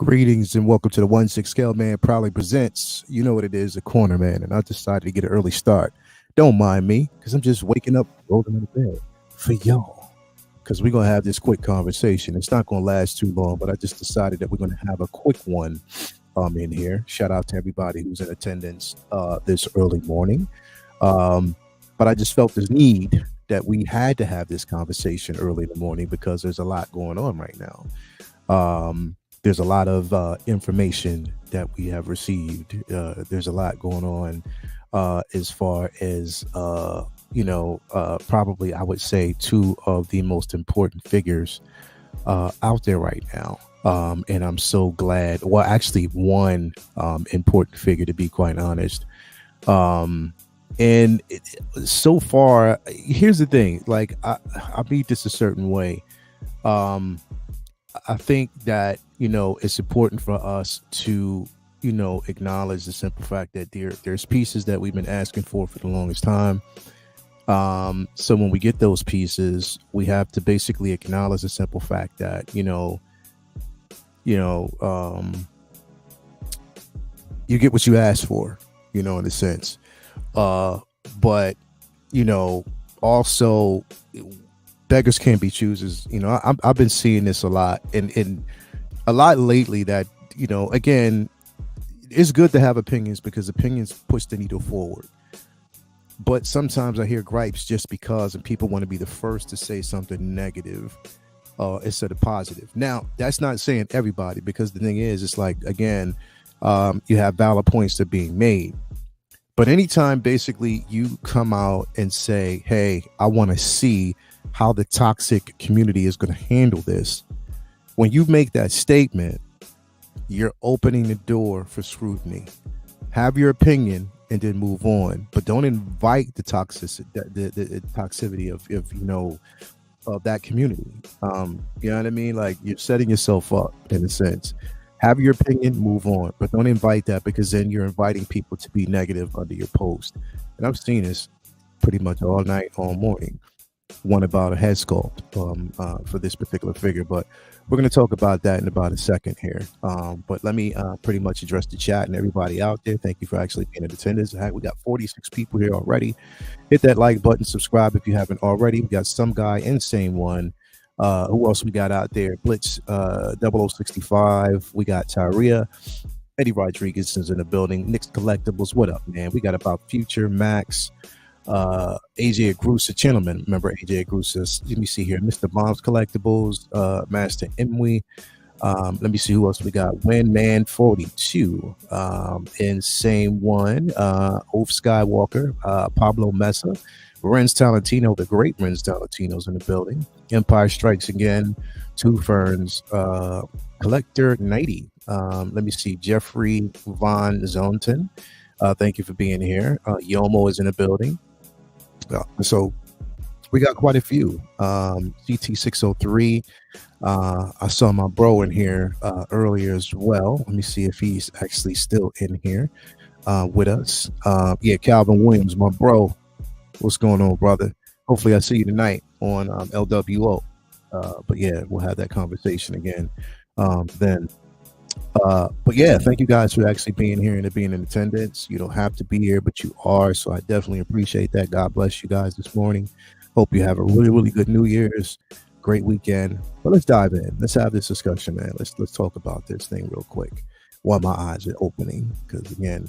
Greetings and welcome to the 1-6 Scale Man proudly presents, you know what it is, a corner man, and I decided to get an early start. Don't mind me, because I'm just waking up, rolling in the bed for y'all, because we're going to have this quick conversation. It's not going to last too long, but I just decided that we're going to have a quick one in here. Shout out to everybody who's in attendance this early morning. But I just felt this need that we had to have this conversation early in the morning because there's a lot going on right now. There's a lot of information that we have received. There's a lot going on as far as, probably I would say two of the most important figures out there right now. And I'm so glad. Well, actually, one important figure, to be quite honest. So far, here's the thing. Like, I beat this a certain way. I think that, it's important for us to, acknowledge the simple fact that there's pieces that we've been asking for the longest time. So when we get those pieces, we have to basically acknowledge the simple fact that, you get what you asked for, in a sense. But, also beggars can't be choosers. I've been seeing this a lot and a lot lately that, again, it's good to have opinions because opinions push the needle forward. But sometimes I hear gripes just because, and people want to be the first to say something negative instead of positive. Now, that's not saying everybody, because the thing is, it's like, again, you have valid points that are being made. But anytime basically you come out and say, hey, I want to see how the toxic community is going to handle this. When you make that statement, you're opening the door for scrutiny. Have your opinion and then move on, but don't invite the toxicity of that community. You know what I mean? Like, you're setting yourself up in a sense. Have your opinion, move on, but don't invite that, because then you're inviting people to be negative under your post. And I've seen this pretty much all night, all morning. One about a head sculpt for this particular figure, but we're going to talk about that in about a second here. But let me pretty much address the chat and everybody out there. Thank you for actually being in attendance. We got 46 people here already. Hit that like button, subscribe if you haven't already. We got some guy, insane one. Who else we got out there? Blitz 0065. We got Tyria. Eddie Rodriguez is in the building. Nick's Collectibles. What up, man? We got About Future, Max. AJ Agrusa, gentlemen, remember AJ Agrusa? Let me see here. Mr. Bombs Collectibles, Master Imwe. Let me see who else we got. Winman 42, Insane One, Oaf Skywalker, Pablo Mesa, Renz Talentino, the great Renz Talentino's in the building. Empire Strikes Again, Two Ferns, Collector 90. Let me see. Jeffrey Von Zonton. Thank you for being here. Yomo is in the building. So we got quite a few. CT603. I saw my bro in here earlier as well. Let me see if he's actually still in here with us. Calvin Williams, my bro. What's going on, brother? Hopefully I see you tonight on LWO. But yeah, we'll have that conversation again then. But yeah, thank you guys for actually being here and being in attendance. You don't have to be here, but you are, so I definitely appreciate that. God bless you guys this morning. Hope you have a really, really good New Year's, great weekend. But let's dive in. Let's have this discussion, man. Let's talk about this thing real quick while my eyes are opening, because again,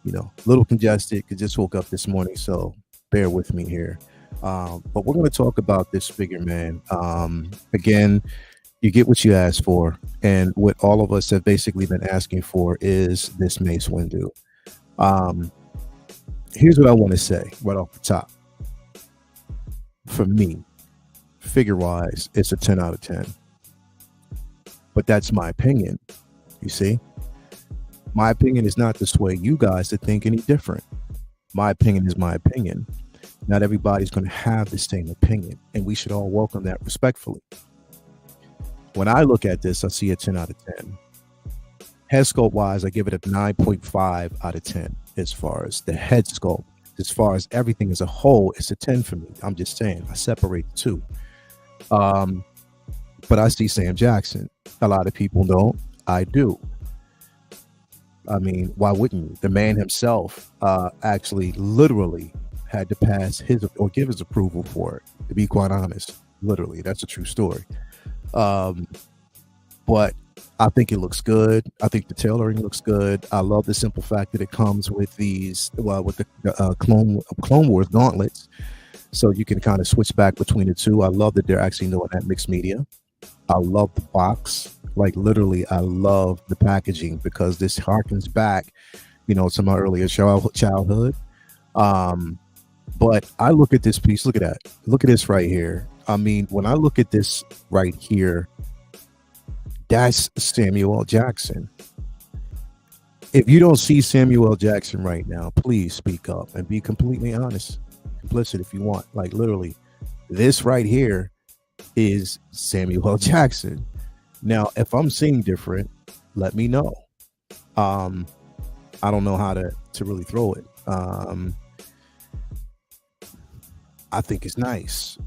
a little congested, because just woke up this morning, so bear with me here. But we're going to talk about this figure, man. Again, you get what you ask for, and what all of us have basically been asking for is this Mace Windu. Here's what I want to say right off the top. For me, figure-wise, it's a 10 out of 10. But that's my opinion, you see? My opinion is not to sway you guys to think any different. My opinion is my opinion. Not everybody's going to have the same opinion, and we should all welcome that respectfully. When I look at this, I see a 10 out of 10. Head sculpt wise, I give it a 9.5 out of 10 as far as the head sculpt. As far as everything as a whole, it's a 10 for me. I'm just saying, I separate the two. But I see Sam Jackson. A lot of people don't. I do. I mean, why wouldn't you? The man himself actually literally had to pass his or give his approval for it, to be quite honest. Literally, that's a true story. Um, but I think it looks good. I think the tailoring looks good. I love the simple fact that it comes with these, well, with the Clone Wars gauntlets, so you can kind of switch back between the two. I love that they're actually doing that mixed media. I love the box. Like literally, I love the packaging because this harkens back, to my earlier childhood. But I look at this piece. Look at that. Look at this right here. I mean, when I look at this right here, that's Samuel L. Jackson. If you don't see Samuel L. Jackson right now, please speak up and be completely honest, complicit if you want. Like literally, this right here is Samuel L. Jackson. Now, if I'm seeing different, let me know. I don't know how to really throw it. I think it's nice.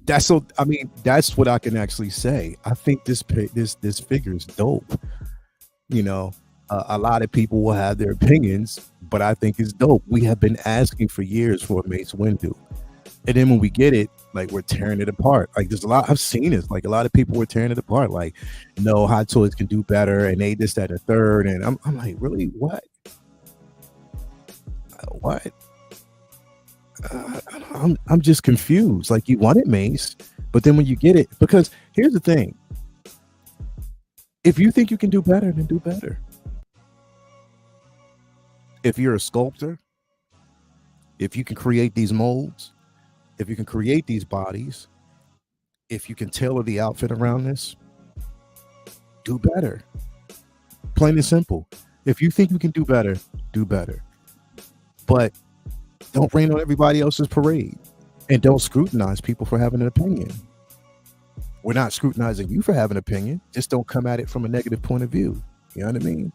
That's so. I mean, that's what I can actually say. I think this figure is dope. A lot of people will have their opinions, but I think it's dope. We have been asking for years for a Mace Windu, and then when we get it, like we're tearing it apart. Like there's a lot I've seen it. Like a lot of people were tearing it apart. Like, no, Hot Toys can do better, and they this, that, and the third. And I'm like, really, what? What? I'm just confused. Like you wanted Mace, but then when you get it, because here's the thing: if you think you can do better, then do better. If you're a sculptor, if you can create these molds, if you can create these bodies, if you can tailor the outfit around this, do better. Plain and simple. If you think you can do better, do better. But don't rain on everybody else's parade, and don't scrutinize people for having an opinion. We're not scrutinizing you for having an opinion. Just don't come at it from a negative point of view. You know what I mean?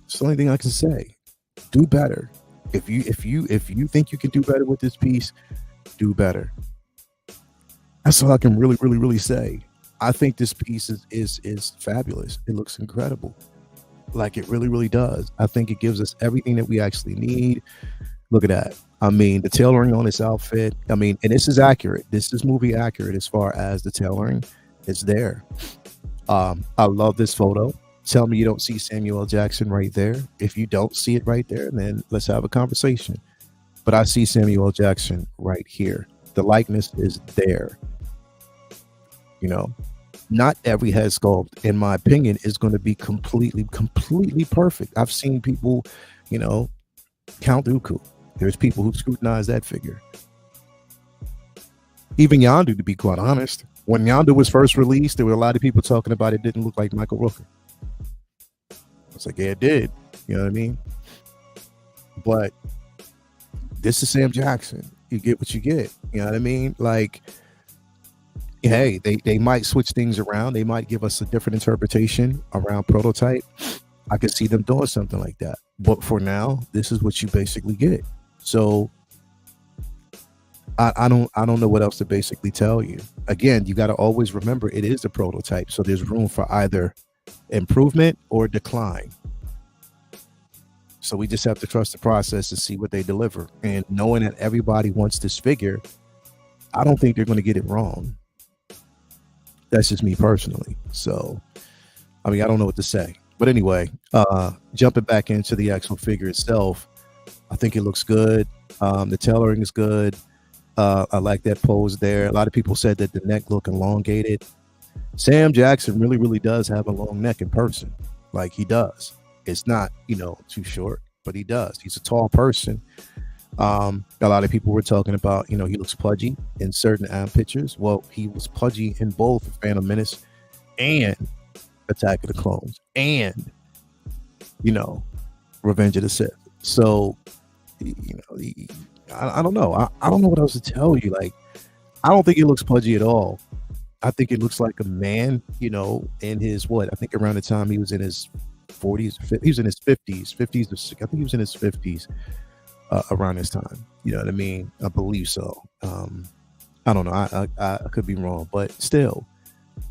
It's the only thing I can say. Do better. If you think you can do better with this piece, do better. That's all I can really say. I think this piece is fabulous. It looks incredible. Like it really does. I think it gives us everything that we actually need. Look at that. I mean, the tailoring on this outfit. I mean, and this is accurate. This is movie accurate as far as the tailoring. It's there. I love this photo. Tell me you don't see Samuel L. Jackson right there. If you don't see it right there, then let's have a conversation. But I see Samuel L. Jackson right here. The likeness is there. Not every head sculpt, in my opinion, is going to be completely perfect. I've seen people, Count Dooku. There's people who scrutinize that figure. Even Yondu, to be quite honest. When Yondu was first released, there were a lot of people talking about it didn't look like Michael Rooker. I was like, yeah, it did. You know what I mean? But this is Sam Jackson. You get what you get. You know what I mean? Like, hey, they might switch things around. They might give us a different interpretation around prototype. I could see them doing something like that. But for now, this is what you basically get. So I don't know what else to basically tell you. Again, you got to always remember it is a prototype. So there's room for either improvement or decline. So we just have to trust the process and see what they deliver. And knowing that everybody wants this figure, I don't think they're going to get it wrong. That's just me personally. So, I mean, I don't know what to say. But anyway, jumping back into the actual figure itself, I think it looks good. The tailoring is good. I like that pose there. A lot of people said that the neck looked elongated. Sam Jackson really does have a long neck in person. Like he does. It's not, too short, but he does. He's a tall person. A lot of people were talking about, he looks pudgy in certain pictures. Well, he was pudgy in both Phantom Menace and Attack of the Clones, and you know, Revenge of the Sith. So, I don't know. I don't know what else to tell you. Like, I don't think it looks pudgy at all. I think it looks like a man, in his what? I think around the time he was in his 40s, he was in his 50s. I think he was in his 50s around this time. You know what I mean? I believe so. I don't know. I could be wrong, but still,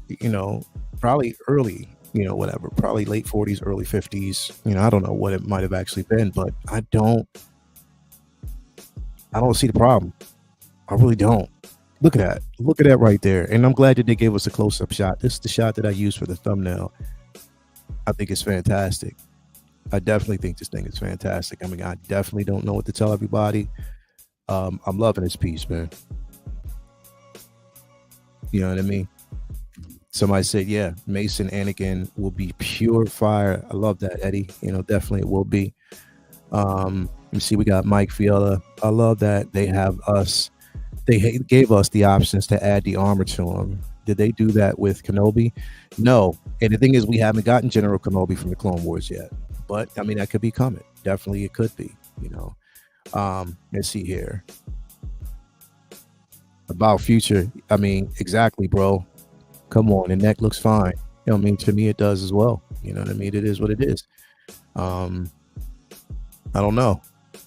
you know, probably early, whatever, probably late 40s, early 50s. I don't know what it might have actually been, but I don't see the problem. I really don't. Look at that. Look at that right there. And I'm glad that they gave us a close-up shot. This is the shot that I used for the thumbnail. I think it's fantastic. I definitely think this thing is fantastic. I mean, I definitely don't know what to tell everybody. I'm loving this piece, man. You know what I mean? Somebody said, yeah, Mace and Anakin will be pure fire. I love that, Eddie. Definitely it will be. Let me see. We got Mike Fiala. I love that they have us. They gave us the options to add the armor to them. Did they do that with Kenobi? No. And the thing is, we haven't gotten General Kenobi from the Clone Wars yet. But I mean, that could be coming. Definitely, it could be. Let's see here. About future. I mean, exactly, bro. Come on, the neck looks fine. I mean, to me, it does as well. You know what I mean? It is what it is. I don't know.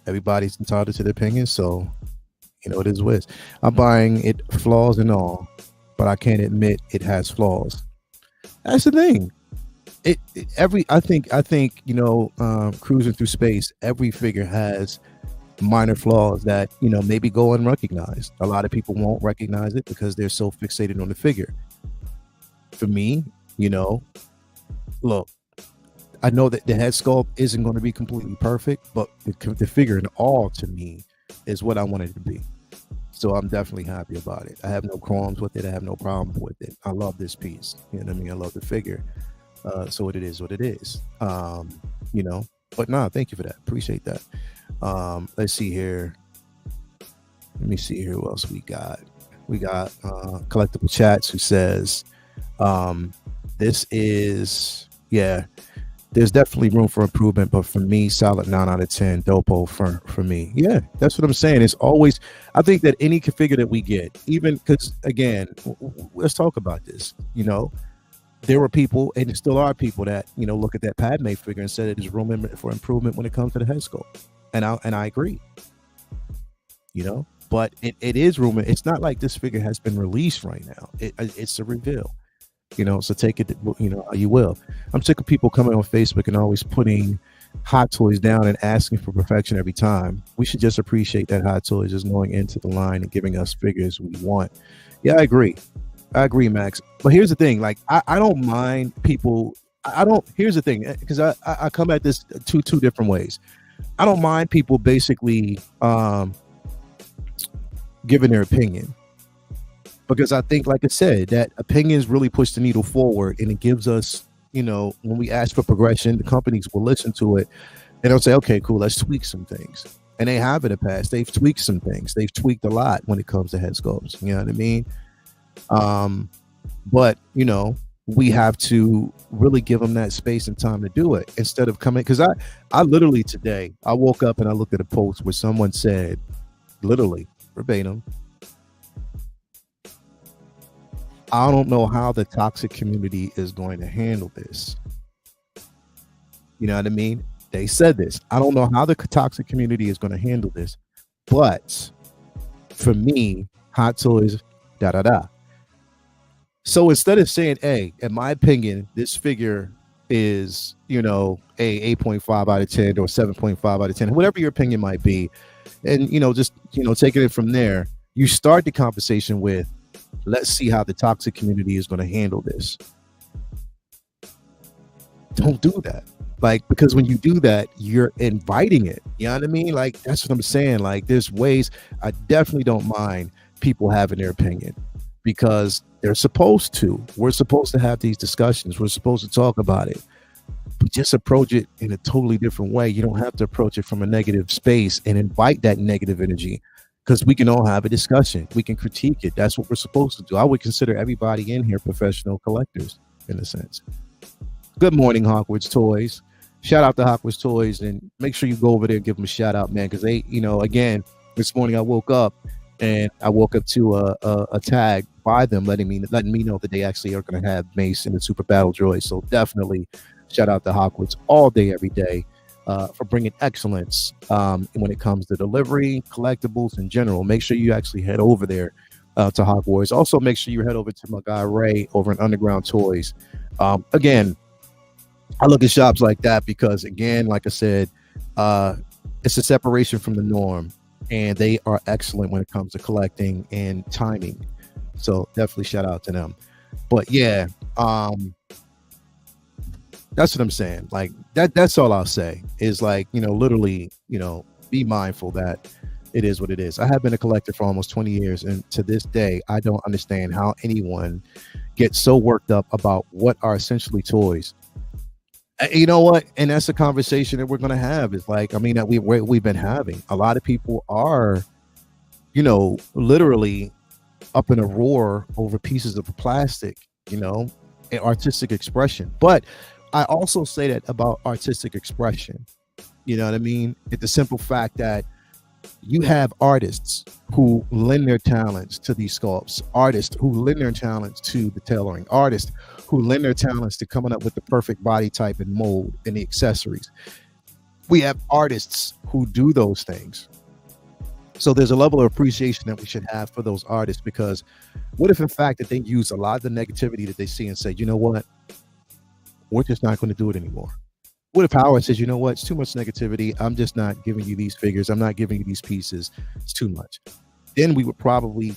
Everybody's entitled to their opinion, so it is what it is. I'm buying it, flaws and all, but I can't admit it has flaws. That's the thing. I think cruising through space, every figure has minor flaws that maybe go unrecognized. A lot of people won't recognize it because they're so fixated on the figure. For me, look, I know that the head sculpt isn't going to be completely perfect, but the figure in all, to me, is what I wanted it to be. So I'm definitely happy about it. I have no qualms with it. I have no problem with it. I love this piece. You know what I mean? I love the figure. So it is what it is. But nah, thank you for that. Appreciate that. Let's see here. Let me see here who else we got. We got Collectible Chats, who says, this is, yeah, there's definitely room for improvement, but for me, solid 9 out of 10. Dopo for me. Yeah, that's what I'm saying. It's always, I think that any figure that we get, even because, again, let's talk about this. There were people, and there still are people that, look at that Padme figure and said there's room for improvement when it comes to the head sculpt. And I agree. But it is room. It's not like this figure has been released right now. It's a reveal. So take it, you will. I'm sick of people coming on Facebook and always putting Hot Toys down and asking for perfection every time. We should just appreciate that Hot Toys is going into the line and giving us figures we want. Yeah, I agree, Max. But here's the thing, like, I don't mind people. Here's the thing, because I come at this two different ways. I don't mind people basically giving their opinion. Because I think, like I said, that opinions really push the needle forward, and it gives us, when we ask for progression, the companies will listen to it, and they'll say, okay, cool, let's tweak some things. And they have in the past. They've tweaked some things. They've tweaked a lot when it comes to head sculpts. You know what I mean? But, we have to really give them that space and time to do it instead of coming. Because I literally today, I woke up and I looked at a post where someone said, literally, verbatim, I don't know how the toxic community is going to handle this. You know what I mean? They said this. I don't know how the toxic community is going to handle this. But for me, Hot Toys, da-da-da. So instead of saying, hey, in my opinion, this figure is, a 8.5 out of 10 or 7.5 out of 10, whatever your opinion might be. And, just, taking it from there, you start the conversation with, let's see how the toxic community is going to handle this. Don't do that. Like, because when you do that, you're inviting it. You know what I mean? Like, that's what I'm saying. Like, there's ways. I definitely don't mind people having their opinion because they're supposed to. We're supposed to have these discussions. We're supposed to talk about it. But just approach it in a totally different way. You don't have to approach it from a negative space and invite that negative energy. Because we can all have a discussion. We can critique it. That's what we're supposed to do. I would consider everybody in here professional collectors, in a sense. Good morning, Hawkwood's Toys. Shout out to Hawkwood's Toys, and make sure you go over there and give them a shout out, man. Because they, again, this morning I woke up and I woke up to a tag by them letting me know that they actually are going to have Mace in the Super Battle Droid. So definitely shout out to Hawkwood's all day, every day. For bringing excellence when it comes to delivery, collectibles in general. Make sure you actually head over there to Hogwarts. Also, make sure you head over to my guy Ray over in Underground Toys. Again, I look at shops like that because, again, like I said, it's a separation from the norm, and they are excellent when it comes to collecting and timing. So definitely shout out to them. But yeah, that's what I'm saying. Like that's all I'll say is, like, literally, be mindful that it is what it is. I have been a collector for almost 20 years, and to this day, I don't understand how anyone gets so worked up about what are essentially toys. You know what? And that's a conversation that we're going to have. Is like, I mean, that we've been having. A lot of people are, literally up in a roar over pieces of plastic, and artistic expression. But I also say that about artistic expression. You know what I mean? It's the simple fact that you have artists who lend their talents to these sculpts, artists who lend their talents to the tailoring, artists who lend their talents to coming up with the perfect body type and mold and the accessories. We have artists who do those things. So there's a level of appreciation that we should have for those artists, because what if in fact that they use a lot of the negativity that they see and say, you know what, we're just not going to do it anymore? What if Howard says, you know what, it's too much negativity, I'm just not giving you these figures, I'm not giving you these pieces, it's too much? Then we would probably,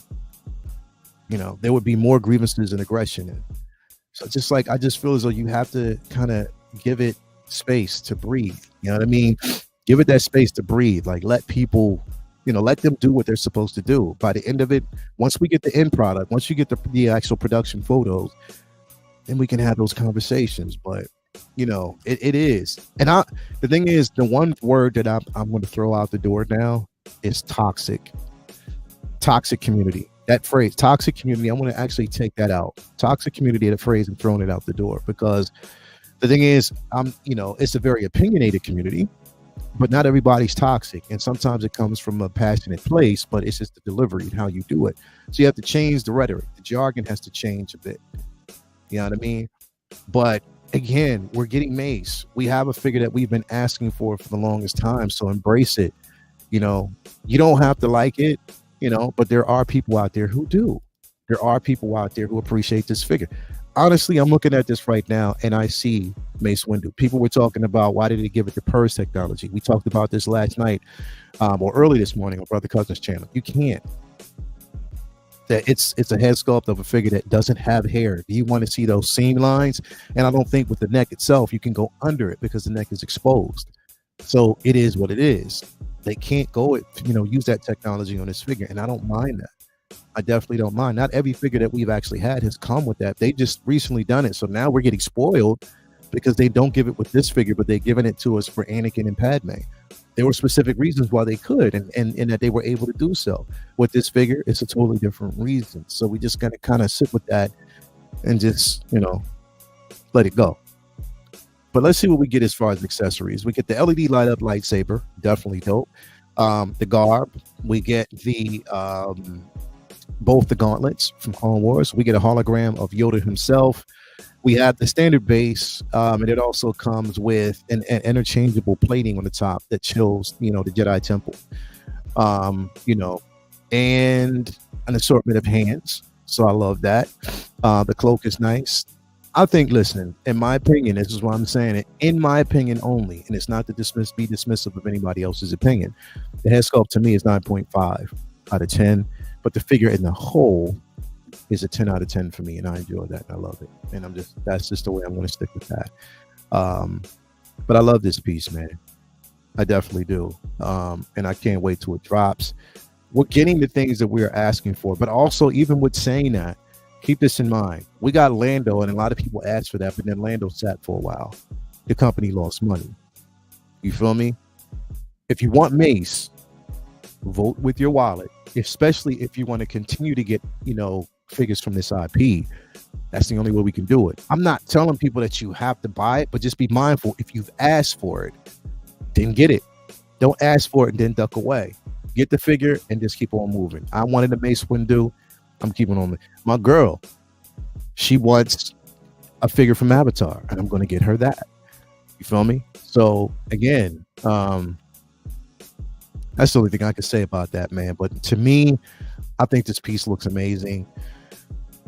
there would be more grievances and aggression. And so just like, I just feel as though you have to kind of give it space to breathe. You know what I mean? Give it that space to breathe. Like, let people, let them do what they're supposed to do. By the end of it, once we get the end product, once you get the actual production photos, then we can have those conversations. But it is. And the thing is, the one word that I'm going to throw out the door now is toxic community. That phrase, toxic community, I'm going to actually take that out. Toxic community, the phrase, and throwing it out the door, because the thing is, it's a very opinionated community, but not everybody's toxic. And sometimes it comes from a passionate place, but it's just the delivery and how you do it. So you have to change the rhetoric. The jargon has to change a bit. You know what I mean? But again, we're getting Mace. We have a figure that we've been asking for the longest time. So embrace it. You don't have to like it, but there are people out there who do. There are people out there who appreciate this figure. Honestly, I'm looking at this right now and I see Mace Windu. People were talking about, why did they give it the purse technology? We talked about this last night or early this morning on Brother Cousin's channel. You can't. That it's a head sculpt of a figure that doesn't have hair. Do you want to see those seam lines? And I don't think with the neck itself you can go under it because the neck is exposed. So it is what it is. They can't go use that technology on this figure, and I don't mind that. I definitely don't mind. Not every figure that we've actually had has come with that. They just recently done it, so now we're getting spoiled because they don't give it with this figure, but they're giving it to us for Anakin and Padme. There were specific reasons why they could, and that they were able to do so. With this figure, it's a totally different reason. So we just gotta kind of sit with that and just, let it go. But let's see what we get as far as accessories. We get the LED light up lightsaber, definitely dope. The garb, we get the both the gauntlets from Clone Wars. We get a hologram of Yoda himself. We have the standard base, and it also comes with an interchangeable plating on the top that shows, the Jedi Temple, and an assortment of hands. So I love that. The cloak is nice. I think, listen, in my opinion, this is why I'm saying it, in my opinion only, and it's not to be dismissive of anybody else's opinion. The head sculpt to me is 9.5 out of 10, but the figure in the whole is a 10 out of 10 for me, and I enjoy that and I love it, and that's just the way I'm going to stick with that. But I love this piece, man. I definitely do, and I can't wait till it drops. We're getting the things that we're asking for, but also, even with saying that, keep this in mind. We got Lando, and a lot of people asked for that, but then Lando sat for a while. The company lost money. You feel me? If you want Mace, vote with your wallet, especially if you want to continue to get, figures from this IP. That's the only way we can do it. I'm not telling people that you have to buy it, but just be mindful. If you've asked for it, then get it. Don't ask for it and then duck away. Get the figure and just keep on moving. I wanted a Mace Windu. I'm keeping on. My girl, she wants a figure from Avatar, and I'm going to get her that. You feel me? So again, that's the only thing I could say about that, man. But to me, I think this piece looks amazing.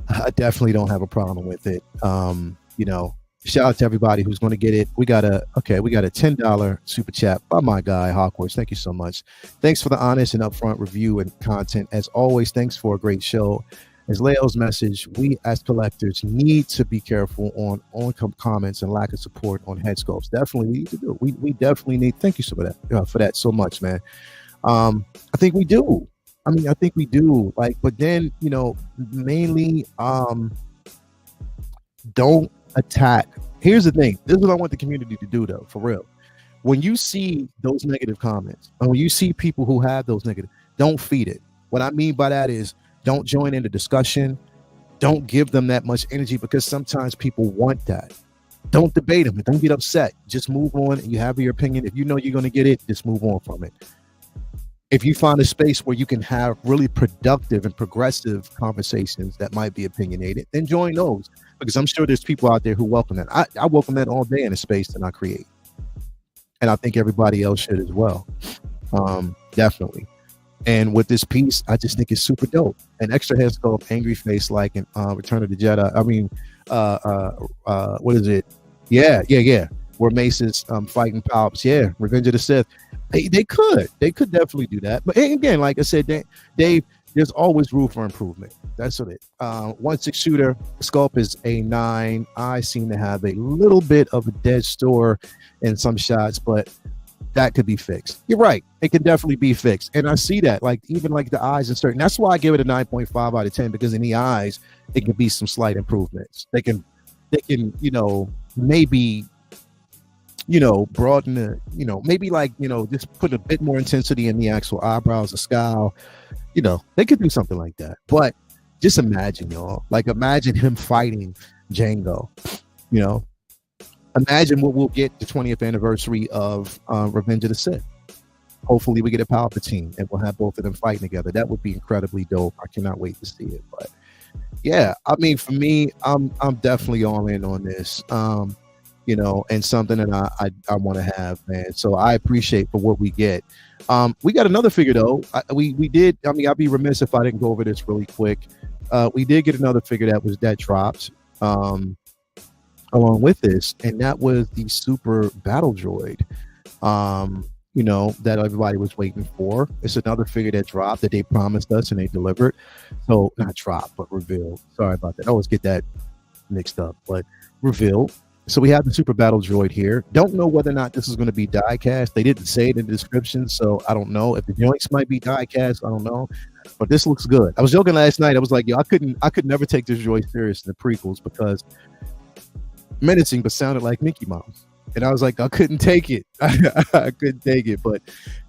I definitely don't have a problem with it. You know, shout out to everybody who's going to get it. We got a $10 super chat by my guy Hawkworth. Thank you so much. Thanks for the honest and upfront review and content. As always, thanks for a great show. As Leo's message, we as collectors need to be careful on comments and lack of support on head sculpts. Definitely need to do. We definitely need. Thank you for that so much, man. I think we do. I mean, I think we do. Like, but then, you know, mainly don't attack. Here's the thing. This is what I want the community to do, though, for real. When you see those negative comments, and when you see people who have those negative, don't feed it. What I mean by that is don't join in the discussion. Don't give them that much energy, because sometimes people want that. Don't debate them. Don't get upset. Just move on, and you have your opinion. If you know you're going to get it, just move on from it. If you find a space where you can have really productive and progressive conversations that might be opinionated, then join those, because I'm sure there's people out there who welcome that. I welcome that all day in a space that I create. And I think everybody else should as well. Definitely. And with this piece, I just think it's super dope. An extra head sculpt, angry face like in Return of the Jedi. I mean, what is it? Yeah. Where Mace is fighting Palps. Yeah, Revenge of the Sith. They could definitely do that. But again, like I said, Dave, there's always room for improvement. That's what it. 1/6 shooter sculpt is a 9. I seem to have a little bit of a dead store in some shots, but that could be fixed. You're right. It can definitely be fixed. And I see that, like, even like the eyes and certain. That's why I give it a 9.5 out of 10, because in the eyes, it can be some slight improvements. They can, you know, maybe, you know, broaden the, you know, maybe like, you know, just put a bit more intensity in the actual eyebrows, the scowl. You know, they could do something like that. But just imagine, y'all, like, imagine him fighting Django, you know. Imagine what we'll get the 20th anniversary of Revenge of the Sith. Hopefully we get a Palpatine and we'll have both of them fighting together. That would be incredibly dope. I cannot wait to see it. But yeah, I mean, for me, I'm definitely all in on this. You know, and something that I want to have, man. So I appreciate for what we get. We got another figure though. We did. I mean, I'd be remiss if I didn't go over this really quick. We did get another figure that dropped along with this, and that was the Super Battle Droid. You know, that everybody was waiting for. It's another figure that dropped that they promised us and they delivered. So not dropped, but revealed. Sorry about that. I always get that mixed up, but revealed. So we have the Super Battle Droid here. Don't know whether or not this is going to be die cast. They didn't say it in the description, so I don't know if the joints might be die cast. I don't know, but this looks good. I was joking last night. I was like, yo, I could never take this droid serious in the prequels because menacing but sounded like Mickey Mouse, and I was like, I couldn't take it. I couldn't take it. But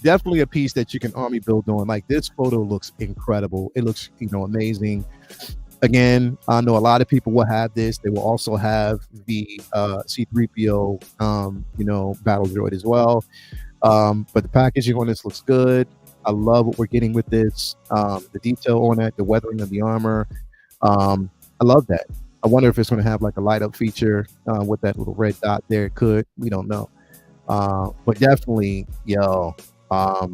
definitely a piece that you can army build on. Like, this photo looks incredible. It looks, you know, amazing. Again, I know a lot of people will have this. They will also have the C-3PO, you know, battle droid as well. But the packaging on this looks good. I love what we're getting with this. The detail on it, the weathering of the armor. I love that. I wonder if it's going to have like a light up feature with that little red dot there. It could. We don't know. But definitely, yo, I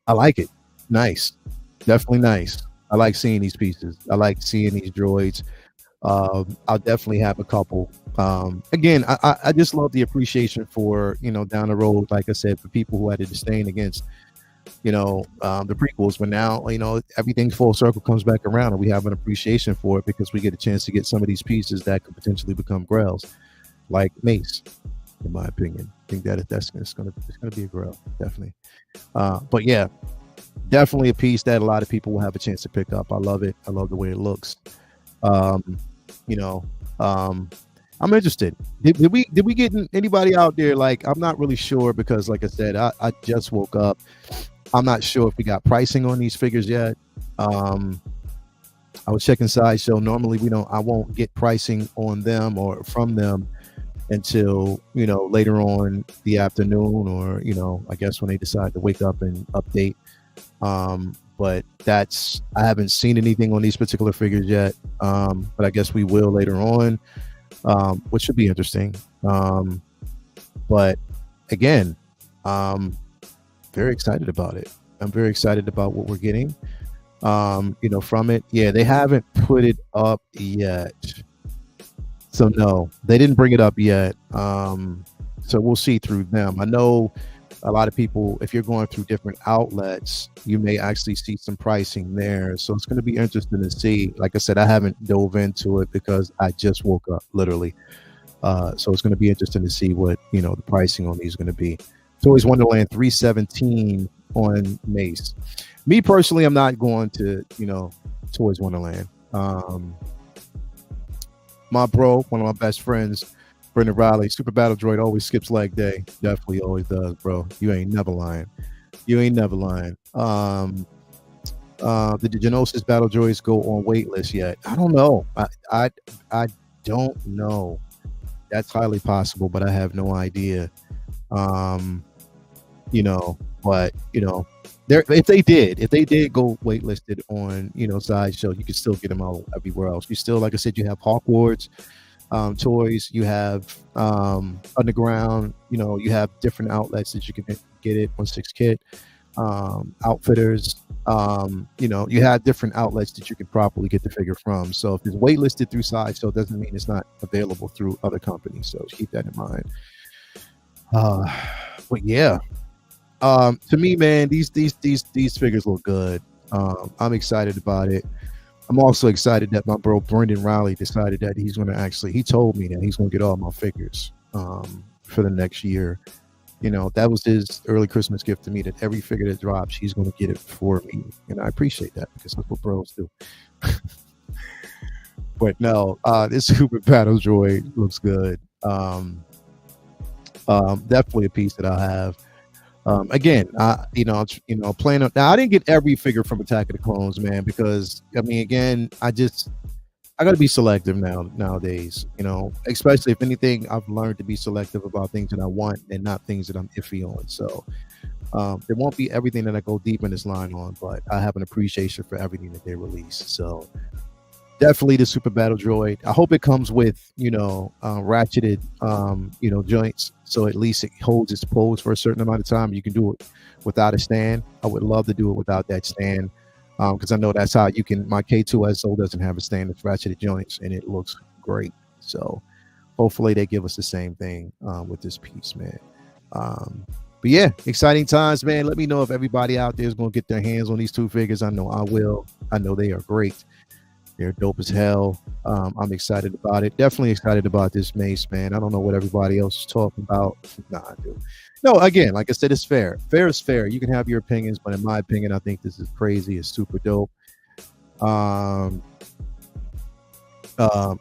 like it. Nice. Definitely nice. I like seeing these pieces. I like seeing these droids. I'll definitely have a couple. Again, I just love the appreciation for, you know, down the road, like I said, for people who had a disdain against, you know, the prequels. But now, you know, everything full circle comes back around and we have an appreciation for it because we get a chance to get some of these pieces that could potentially become grails, like Mace, in my opinion. I think that's it's gonna be a grail, definitely. But yeah, definitely a piece that a lot of people will have a chance to pick up. I love it. I love the way it looks. You know, I'm interested. Did we get anybody out there? Like, I'm not really sure because, like I said, I just woke up. I'm not sure if we got pricing on these figures yet. I was checking Sideshow. Normally, I won't get pricing on them or from them until later on the afternoon, or I guess when they decide to wake up and update. But I haven't seen anything on these particular figures yet. But I guess we will later on, which should be interesting. But again, very excited about it. I'm very excited about what we're getting, from it. Yeah, they haven't put it up yet. So no, they didn't bring it up yet. So we'll see through them. I know a lot of people, if you're going through different outlets, you may actually see some pricing there. So it's going to be interesting to see. Like I said, I haven't dove into it because I just woke up, literally. So it's going to be interesting to see what the pricing on these is going to be. Toys Wonderland 317 on Mace. Me personally, I'm not going to Toys Wonderland. My bro, one of my best friends, Brendan Riley, Super Battle Droid always skips leg day. Definitely always does, bro. You ain't never lying. You ain't never lying. Did the Genosis Battle Droids go on waitlist yet? I don't know. I don't know. That's highly possible, but I have no idea. But if they did go waitlisted on Sideshow, you can still get them out everywhere else. You still, like I said, you have Hawkwards toys, you have Underground, you have different outlets that you can get it on 6kit, Outfitters, you have different outlets that you can properly get the figure from. So if it's waitlisted through Sideshow, doesn't mean it's not available through other companies. So keep that in mind. But yeah, to me, man, these figures look good. I'm excited about it. I'm also excited that my bro Brendan Riley decided that he's going to he told me that he's going to get all my figures for the next year. That was his early Christmas gift to me, that every figure that drops, he's going to get it for me. And I appreciate that, because that's what bros do. But no, this Super Battle Droid looks good. Definitely a piece that I have. Again, I'm playing on. Now, I didn't get every figure from Attack of the Clones, man, because again, I got to be selective nowadays. Especially if anything, I've learned to be selective about things that I want and not things that I'm iffy on. So there won't be everything that I go deep in this line on, but I have an appreciation for everything that they release. So definitely the Super Battle Droid. I hope it comes with ratcheted joints, so at least it holds its pose for a certain amount of time. You can do it without a stand. I would love to do it without that stand, because I know that's how you can. My K2SO doesn't have a stand. It's ratcheted joints, and it looks great. So hopefully they give us the same thing with this piece, man. But yeah, exciting times, man. Let me know if everybody out there is going to get their hands on these two figures. I know I will. I know they are great. They're dope as hell. I'm excited about it. Definitely excited about this Mace, man. I don't know what everybody else is talking about. Nah, I do. No, again, like I said, it's fair. Fair is fair. You can have your opinions, but in my opinion, I think this is crazy. It's super dope.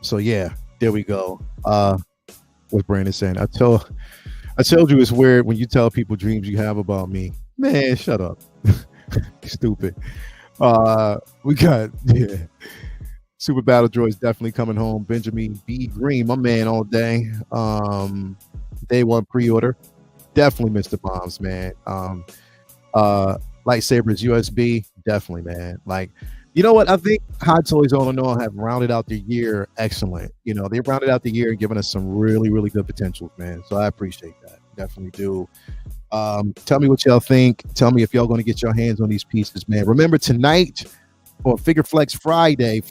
So yeah, there we go. What Brandon saying? I told you it's weird when you tell people dreams you have about me. Man, shut up. Stupid. We got Super Battle Droids definitely coming home. Benjamin B. Green, my man, all day. Day one pre-order. Definitely missed the bombs, man. Lightsabers USB, definitely, man. Like, you know what? I think Hot Toys all in all have rounded out the year excellent. They rounded out the year and given us some really, really good potentials, man. So I appreciate that. Definitely do. Tell me what y'all think. Tell me if y'all going to get your hands on these pieces, man. Remember, tonight on Figure Flex Friday,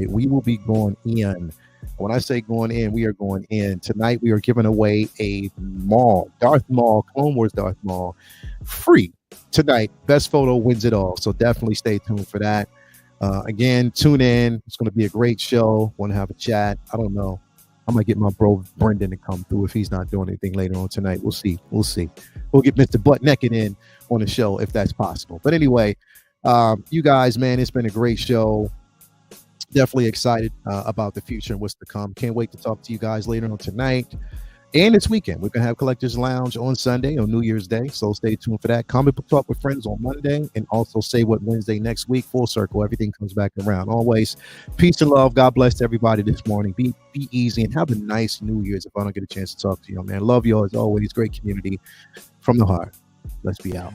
we will be going in. When I say going in, we are going in. Tonight, we are giving away a Darth Maul, Clone Wars Darth Maul, free tonight. Best photo wins it all. So definitely stay tuned for that. Again, tune in. It's going to be a great show. Want to have a chat. I don't know. I might get my bro Brendan to come through if he's not doing anything later on tonight. We'll see. We'll get Mr. Butt Naked in on the show if that's possible. But anyway, you guys, man, it's been a great show. Definitely excited about the future and what's to come. Can't wait to talk to you guys later on tonight. And this weekend, we're going to have Collectors Lounge on Sunday, on New Year's Day. So stay tuned for that. Comic Book Talk with Friends on Monday, and also Say What Wednesday next week. Full circle. Everything comes back around. Always peace and love. God bless everybody this morning. Be easy and have a nice New Year's if I don't get a chance to talk to you, man. Love you all as always. Great community from the heart. Let's be out.